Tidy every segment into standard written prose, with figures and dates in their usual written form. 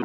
So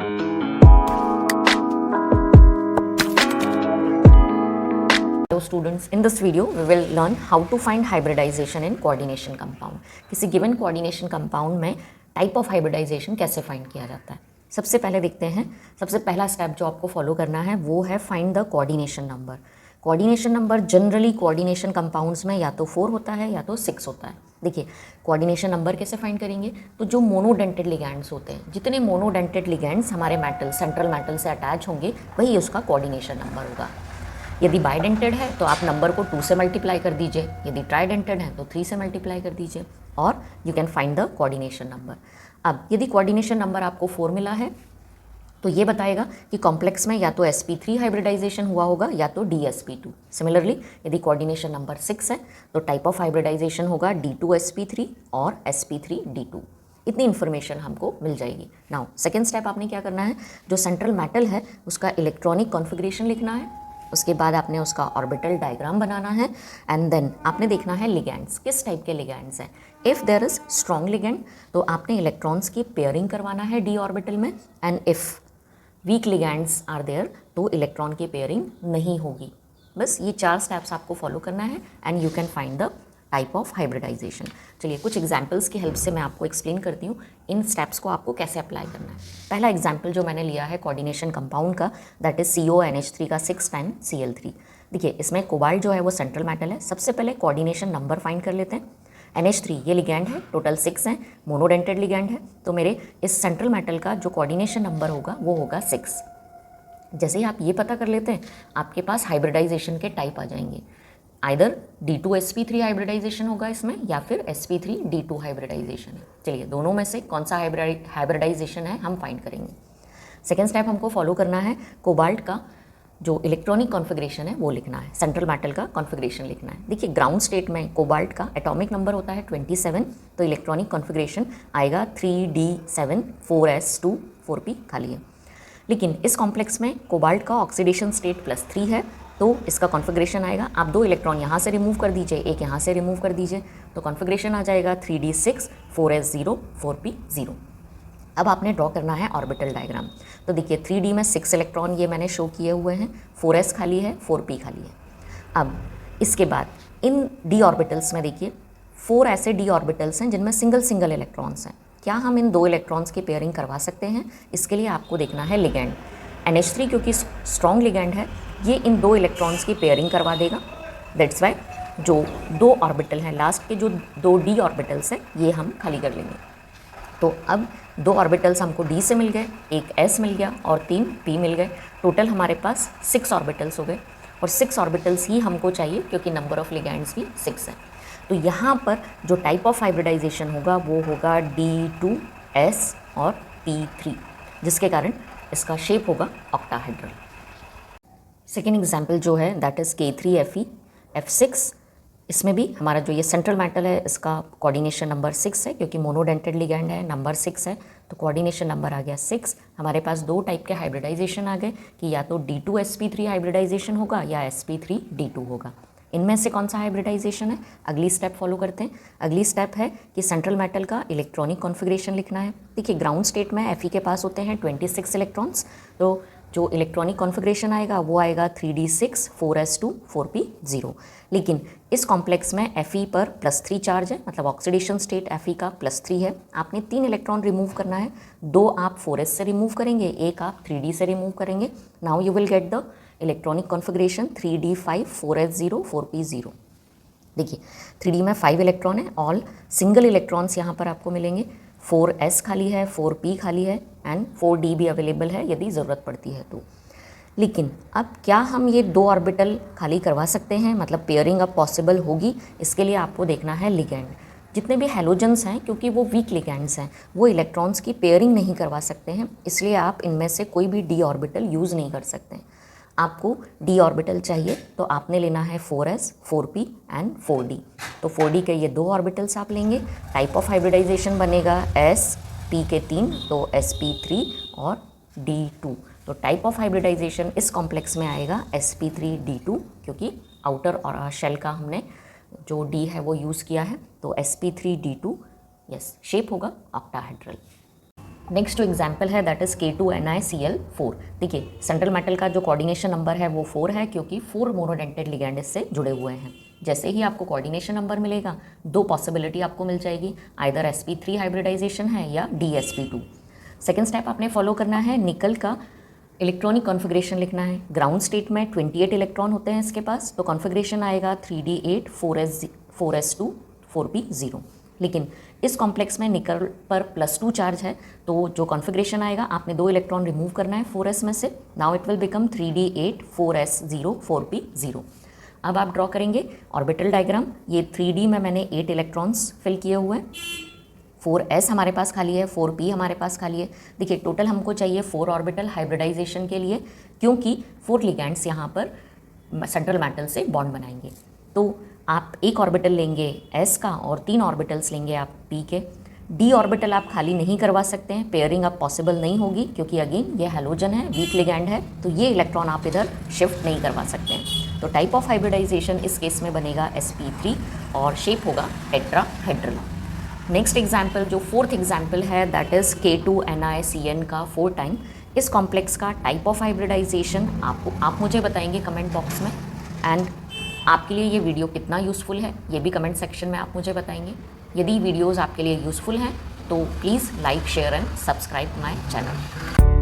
students, in this video we will learn how to find hybridization in coordination compound. किसी given coordination compound में type of hybridization कैसे find किया जाता है। सबसे पहले देखते हैं, सबसे पहला स्टेप जो आपको फॉलो करना है वो है find the coordination number. Coordination number generally coordination compounds में या तो 4 होता है या तो 6 होता है। देखिए कोऑर्डिनेशन नंबर कैसे फाइंड करेंगे, तो जो मोनोडेंटेड लिगैंड्स होते हैं, जितने मोनोडेंटेड लिगैंड्स हमारे मेटल सेंट्रल मेटल से अटैच होंगे वही उसका कोऑर्डिनेशन नंबर होगा। यदि बाइडेंटेड है तो आप नंबर को 2 से मल्टीप्लाई कर दीजिए, यदि ट्राइडेंटेड है तो 3 से मल्टीप्लाई कर दीजिए और you can find the coordination number. अब यदि कोऑर्डिनेशन नंबर आपको 4 मिला है तो ये बताएगा कि कॉम्प्लेक्स में या तो sp3 हाइब्रिडाइजेशन हुआ होगा या तो dsp2। सिमिलरली यदि कोऑर्डिनेशन नंबर 6 है तो टाइप ऑफ हाइब्रिडाइजेशन होगा d2sp3 और sp3d2। इतनी इन्फॉर्मेशन हमको मिल जाएगी। नाउ सेकेंड स्टेप आपने क्या करना है, जो सेंट्रल मेटल है उसका इलेक्ट्रॉनिक कॉन्फ़िगरेशन लिखना है, उसके बाद आपने उसका ऑर्बिटल डायग्राम बनाना है एंड देन आपने देखना है लिगैंड्स किस टाइप के लिगैंड्स हैं। If there is strong ligand तो आपने इलेक्ट्रॉन्स की पेयरिंग करवाना है डी ऑर्बिटल में, and if weak ligands are there तो इलेक्ट्रॉन की पेयरिंग नहीं होगी। बस ये 4 स्टेप्स आपको फॉलो करना है and you can find the type of hybridisation. चलिए कुछ एग्जाम्पल्स की हेल्प से मैं आपको एक्सप्लेन करती हूँ इन स्टेप्स को आपको कैसे अप्लाई करना है। पहला एग्जाम्पल जो मैंने लिया है कोऑर्डिनेशन कंपाउंड का, दैट इज CONH3 का 6 टाइम Cl3। देखिए इसमें कोबाल्ट जो है वो सेंट्रल मेटल है। सबसे पहले कोऑर्डिनेशन नंबर फाइंड कर लेते हैं। NH3 ये लिगैंड है, टोटल 6 हैं, मोनोडेंटेड लिगैंड है, तो मेरे इस सेंट्रल मेटल का जो कोऑर्डिनेशन नंबर होगा वो होगा 6। जैसे ही आप ये पता कर लेते हैं आपके पास हाइब्रिडाइजेशन के टाइप आ जाएंगे। आइदर D2sp3 हाइब्रिडाइजेशन होगा इसमें या फिर sp3d2 हाइब्रिडाइजेशन है। चलिए दोनों में से कौन सा हाइब्रिडाइजेशन है हम फाइंड करेंगे। सेकेंड स्टेप हमको फॉलो करना है, कोबाल्ट का जो इलेक्ट्रॉनिक कॉन्फ़िगरेशन है वो लिखना है, सेंट्रल मेटल का कॉन्फ़िगरेशन लिखना है। देखिए ग्राउंड स्टेट में कोबाल्ट का एटॉमिक नंबर होता है 27, तो इलेक्ट्रॉनिक कॉन्फ़िगरेशन आएगा 3d7 4s2 4p खाली है। लेकिन इस कॉम्प्लेक्स में कोबाल्ट का ऑक्सीडेशन स्टेट +3 है, तो इसका कॉन्फ़िगरेशन आएगा, आप 2 इलेक्ट्रॉन यहाँ से रिमूव कर दीजिए, एक यहाँ से रिमूव कर दीजिए, तो कॉन्फ़िगरेशन आ जाएगा 3d6 4s0 4p0। अब आपने ड्रॉ करना है ऑर्बिटल डायग्राम। तो देखिए 3d में 6 इलेक्ट्रॉन ये मैंने शो किए हुए हैं, 4s खाली है 4p खाली है। अब इसके बाद इन d ऑर्बिटल्स में देखिए 4 ऐसे d ऑर्बिटल्स हैं जिनमें सिंगल इलेक्ट्रॉन्स हैं। क्या हम इन 2 इलेक्ट्रॉन्स की पेयरिंग करवा सकते हैं? इसके लिए आपको देखना है लिगैंड। NH3 क्योंकि स्ट्रॉन्ग लिगैंड है ये इन 2 इलेक्ट्रॉन्स की पेयरिंग करवा देगा। दैट्स वाई जो 2 ऑर्बिटल हैं, लास्ट के जो 2 d ऑर्बिटल्स हैं ये हम खाली कर लेंगे। तो अब 2 ऑर्बिटल्स हमको D से मिल गए, एक S मिल गया और 3 P मिल गए। टोटल हमारे पास 6 ऑर्बिटल्स हो गए और 6 ऑर्बिटल्स ही हमको चाहिए क्योंकि नंबर ऑफ लिगैंड्स भी 6 है। तो यहाँ पर जो टाइप ऑफ हाइब्रिडाइजेशन होगा वो होगा D2S और P3, जिसके कारण इसका शेप होगा ऑक्टाहेड्रल। सेकेंड एग्जाम्पल जो है दैट इज़ K3Fe F6। इसमें भी हमारा जो ये सेंट्रल मेटल है इसका कोऑर्डिनेशन नंबर 6 है क्योंकि मोनोडेंटेड लिगैंड है, नंबर 6 है, तो कोऑर्डिनेशन नंबर आ गया 6। हमारे पास 2 टाइप के हाइब्रिडाइजेशन आ गए कि या तो D2sp3 हाइब्रिडाइजेशन होगा या sp3d2 होगा। इनमें से कौन सा हाइब्रिडाइजेशन है, अगली स्टेप फॉलो करते हैं। अगली स्टेप है कि सेंट्रल मेटल का इलेक्ट्रॉनिक कॉन्फ़िगरेशन लिखना है। देखिए ग्राउंड स्टेट में Fe के पास होते हैं 26 इलेक्ट्रॉन्स, तो जो इलेक्ट्रॉनिक कॉन्फ़िगरेशन आएगा वो आएगा 3d6 4s2 4p0। लेकिन इस कॉम्प्लेक्स में Fe पर +3 चार्ज है, मतलब ऑक्सीडेशन स्टेट Fe का +3 है। आपने 3 इलेक्ट्रॉन रिमूव करना है, 2 आप 4s से रिमूव करेंगे, एक आप 3d से रिमूव करेंगे। Now you will get the electronic configuration 3d5 4s0 4p0। देखिए 3d में 5 इलेक्ट्रॉन है, ऑल सिंगल इलेक्ट्रॉन्स यहाँ पर आपको मिलेंगे। 4s खाली है, 4p खाली है एंड 4d भी अवेलेबल है यदि ज़रूरत पड़ती है तो। लेकिन अब क्या हम ये 2 ऑर्बिटल खाली करवा सकते हैं, मतलब पेयरिंग अब पॉसिबल होगी? इसके लिए आपको देखना है लिगैंड। जितने भी हैलोजेंस हैं क्योंकि वो वीक लिगैंड्स हैं वो इलेक्ट्रॉन्स की पेयरिंग नहीं करवा सकते हैं, इसलिए आप इनमें से कोई भी d ऑर्बिटल यूज़ नहीं कर सकते। आपको d ऑर्बिटल चाहिए तो आपने लेना है 4s 4p एंड 4d। तो 4d के ये 2 ऑर्बिटल्स आप लेंगे, टाइप ऑफ हाइब्रिडाइजेशन बनेगा s p के 3 तो sp3 और d2। तो टाइप ऑफ हाइब्रिडाइजेशन इस कॉम्प्लेक्स में आएगा sp3d2 क्योंकि आउटर और शेल का हमने जो d है वो यूज़ किया है, तो sp3d2 यस शेप होगा ऑक्टाहेड्रल। नेक्स्ट जो एग्जाम्पल है दैट इज़ K2NiCl4। देखिए सेंट्रल मेटल का जो कोऑर्डिनेशन नंबर है वो 4 है क्योंकि 4 मोनोडेंटेड लिगैंड इससे जुड़े हुए हैं। जैसे ही आपको कोऑर्डिनेशन नंबर मिलेगा, दो पॉसिबिलिटी आपको मिल जाएगी, आइदर sp3 हाइब्रिडाइजेशन है या dsp2। सेकेंड स्टेप आपने फॉलो करना है, निकल का इलेक्ट्रॉनिक कॉन्फ़िगरेशन लिखना है। ग्राउंड स्टेट में 28 इलेक्ट्रॉन होते हैं इसके पास, तो कॉन्फ़िगरेशन आएगा 3d8 4s2 4p0। लेकिन इस कॉम्प्लेक्स में निकल पर +2 चार्ज है, तो जो कॉन्फ़िगरेशन आएगा आपने 2 इलेक्ट्रॉन रिमूव करना है 4s में से। Now it will become 3d8 4s0 4p0। अब आप ड्रॉ करेंगे ऑर्बिटल डायग्राम। ये 3d में मैंने 8 इलेक्ट्रॉन्स फिल किए हुए हैं, 4s हमारे पास खाली है, 4p हमारे पास खाली है। देखिए टोटल हमको चाहिए 4 ऑर्बिटल हाइब्रिडाइजेशन के लिए, क्योंकि 4 लिगैंड्स यहाँ पर सेंट्रल मेटल से बॉन्ड बनाएंगे। तो आप एक ऑर्बिटल लेंगे s का और 3 ऑर्बिटल्स लेंगे आप p के। d ऑर्बिटल आप खाली नहीं करवा सकते हैं, पेयरिंग अब पॉसिबल नहीं होगी क्योंकि अगेन ये हैलोजन है, वीक लिगैंड है, तो ये इलेक्ट्रॉन आप इधर शिफ्ट नहीं करवा सकते हैं। तो टाइप ऑफ हाइब्रिडाइजेशन इस केस में बनेगा sp3 और शेप होगा टेट्राहेड्रल। नेक्स्ट एग्जाम्पल जो फोर्थ एग्जाम्पल है दैट इज़ K2NiCN का 4 टाइम। इस कॉम्प्लेक्स का टाइप ऑफ हाइब्रिडाइजेशन आप मुझे बताएंगे कमेंट बॉक्स में, एंड आपके लिए ये वीडियो कितना यूज़फुल है ये भी कमेंट सेक्शन में आप मुझे बताएंगे। यदि वीडियोज़ आपके लिए यूज़फुल हैं तो please like share and subscribe my channel.